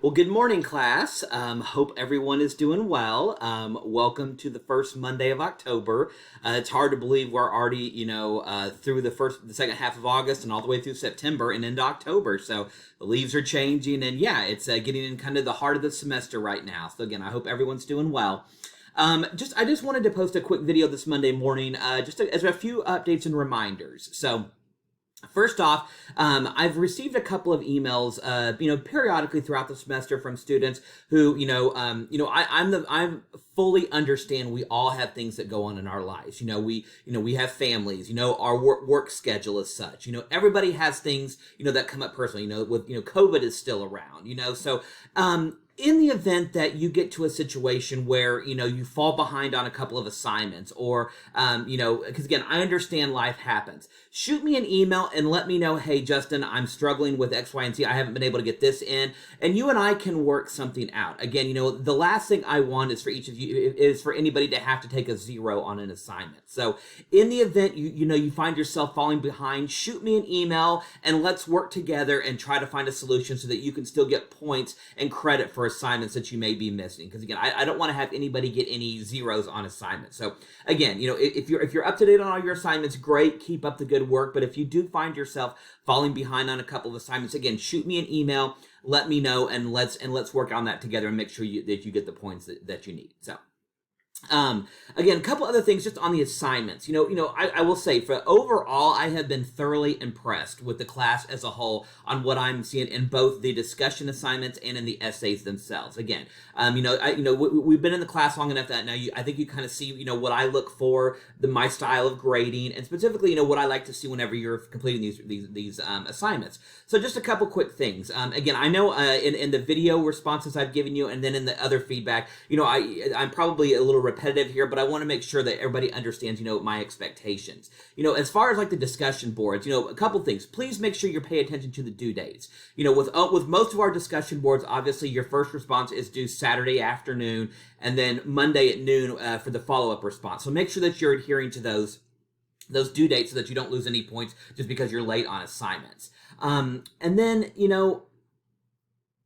Well, good morning, class. Hope everyone is doing well. Welcome to the first Monday of October. It's hard to believe we're already, through the second half of August and all the way through September and into October. So the leaves are changing, and yeah, it's getting in kind of the heart of the semester right now. So again, I hope everyone's doing well. I just wanted to post a quick video this Monday morning, as a few updates and reminders. So. First off, I've received a couple of emails, periodically throughout the semester from students who, I fully understand we all have things that go on in our lives. We have families. Our work schedule is such. Everybody has things, that come up personally. COVID is still around. In the event that you get to a situation where you fall behind on a couple of assignments, or because again, I understand life happens, shoot me an email and let me know, hey Justin, I'm struggling with X, Y, and Z, I haven't been able to get this in, and you and I can work something out. Again, the last thing I want is for each of you is for anybody to have to take a 0 on an assignment. So in the event you find yourself falling behind, shoot me an email and let's work together and try to find a solution so that you can still get points and credit for assignments that you may be missing. Because again, I don't want to have anybody get any 0s on assignments. So again, if you're up to date on all your assignments, great, keep up the good work. But if you do find yourself falling behind on a couple of assignments, again, shoot me an email, let me know, and let's work on that together and make sure that you get the points that you need. So. Again, a couple other things just on the assignments. I will say, for overall, I have been thoroughly impressed with the class as a whole on what I'm seeing in both the discussion assignments and in the essays themselves. Again, we've been in the class long enough that now I think you kind of see, what I look for, my style of grading, and specifically, what I like to see whenever you're completing these assignments. So just a couple quick things. Again, I know in the video responses I've given you, and then in the other feedback, I'm probably a little repetitive here, but I want to make sure that everybody understands, my expectations. As far as like the discussion boards, a couple things. Please make sure you pay attention to the due dates. With most of our discussion boards, obviously your first response is due Saturday afternoon, and then Monday at noon for the follow-up response. So make sure that you're adhering to those due dates so that you don't lose any points just because you're late on assignments. And then,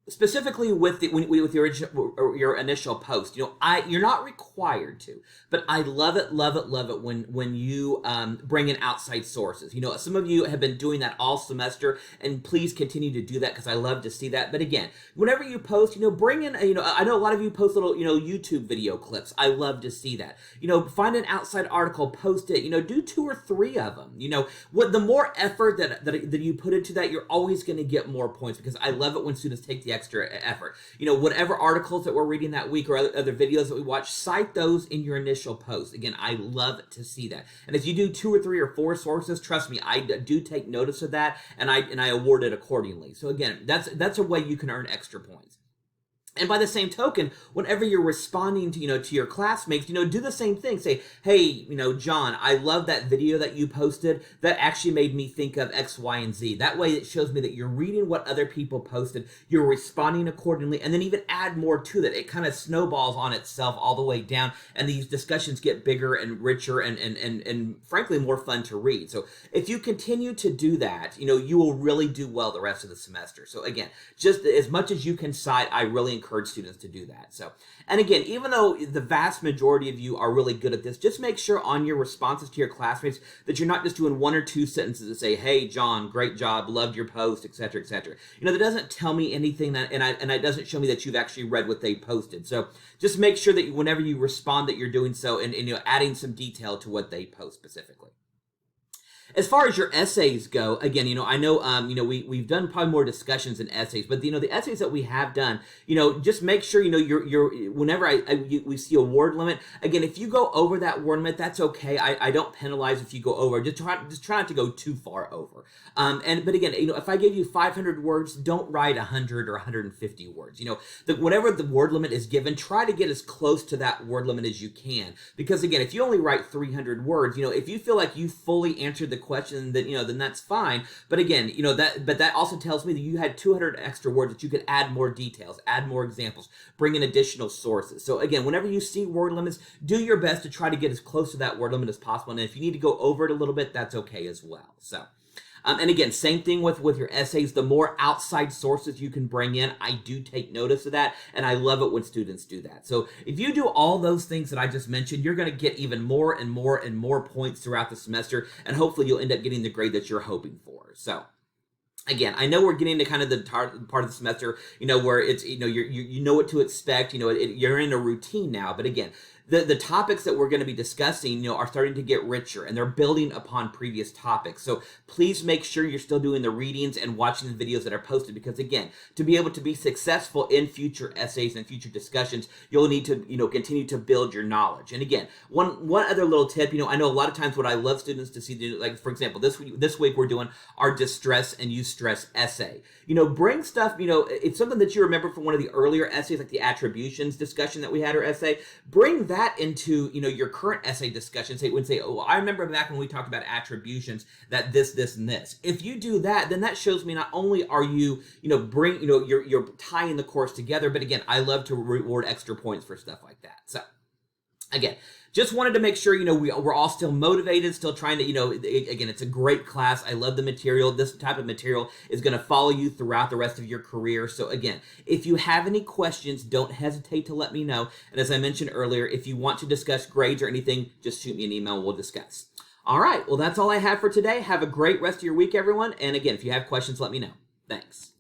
specifically with your initial post, you're not required to, but I love it when you bring in outside sources. Some of you have been doing that all semester, and please continue to do that because I love to see that. But again, whenever you post, bring in I know a lot of you post little YouTube video clips. I love to see that. Find an outside article, post it. Do 2 or 3 of them. The more effort that you put into that, you're always going to get more points, because I love it when students take the extra effort. Whatever articles that we're reading that week or other videos that we watch, cite those in your initial post. Again, I love to see that. And if you do 2 or 3 or 4 sources, trust me, I do take notice of that, and I award it accordingly. So again, that's a way you can earn extra points. And by the same token, whenever you're responding to your classmates, do the same thing. Say, hey, John, I love that video that you posted. That actually made me think of X, Y, and Z. That way it shows me that you're reading what other people posted, you're responding accordingly, and then even add more to that. It kind of snowballs on itself all the way down, and these discussions get bigger and richer and frankly more fun to read. So if you continue to do that, you will really do well the rest of the semester. So again, just as much as you can cite, I really encourage students to do that. So, and again, even though the vast majority of you are really good at this, just make sure on your responses to your classmates that you're not just doing 1 or 2 sentences that say, hey, John, great job, loved your post, etc., etc. That doesn't tell me anything, and it doesn't show me that you've actually read what they posted. So just make sure that whenever you respond that you're doing so, and adding some detail to what they post specifically. As far as your essays go, again, I know, we've done probably more discussions than essays, but the essays that we have done, just make sure, whenever we see a word limit, again, if you go over that word limit, that's okay. I don't penalize if you go over. Just try not to go too far over. But again, if I give you 500 words, don't write 100 or 150 words. Whatever the word limit is given, try to get as close to that word limit as you can. Because again, if you only write 300 words, if you feel like you fully answered the question, then that's fine. But again, that also tells me that you had 200 extra words that you could add more details, add more examples, bring in additional sources. So again, whenever you see word limits, do your best to try to get as close to that word limit as possible. And if you need to go over it a little bit, that's okay as well. So. And again, same thing with your essays. The more outside sources you can bring in, I do take notice of that, and I love it when students do that. So if you do all those things that I just mentioned, you're going to get even more and more and more points throughout the semester, and hopefully you'll end up getting the grade that you're hoping for. So again, I know we're getting to kind of the part of the semester, where it's, you know what to expect, you're in a routine now. But again, the topics that we're going to be discussing, are starting to get richer, and they're building upon previous topics. So please make sure you're still doing the readings and watching the videos that are posted, because again, to be able to be successful in future essays and future discussions, you'll need to, continue to build your knowledge. And again, one other little tip, I know a lot of times what I love students to see, like for example, this week we're doing our distress and eustress essay. Bring stuff, it's something that you remember from one of the earlier essays, like the attributions discussion that we had, or essay. Bring that into, your current essay discussion. Say, oh, I remember back when we talked about attributions, that this, and this. If you do that, then that shows me not only are you, you're tying the course together, but again, I love to reward extra points for stuff like that. So again, just wanted to make sure, we're all still motivated, still trying to, again, it's a great class. I love the material. This type of material is going to follow you throughout the rest of your career. So again, if you have any questions, don't hesitate to let me know. And as I mentioned earlier, if you want to discuss grades or anything, just shoot me an email and we'll discuss. All right. Well, that's all I have for today. Have a great rest of your week, everyone. And again, if you have questions, let me know. Thanks.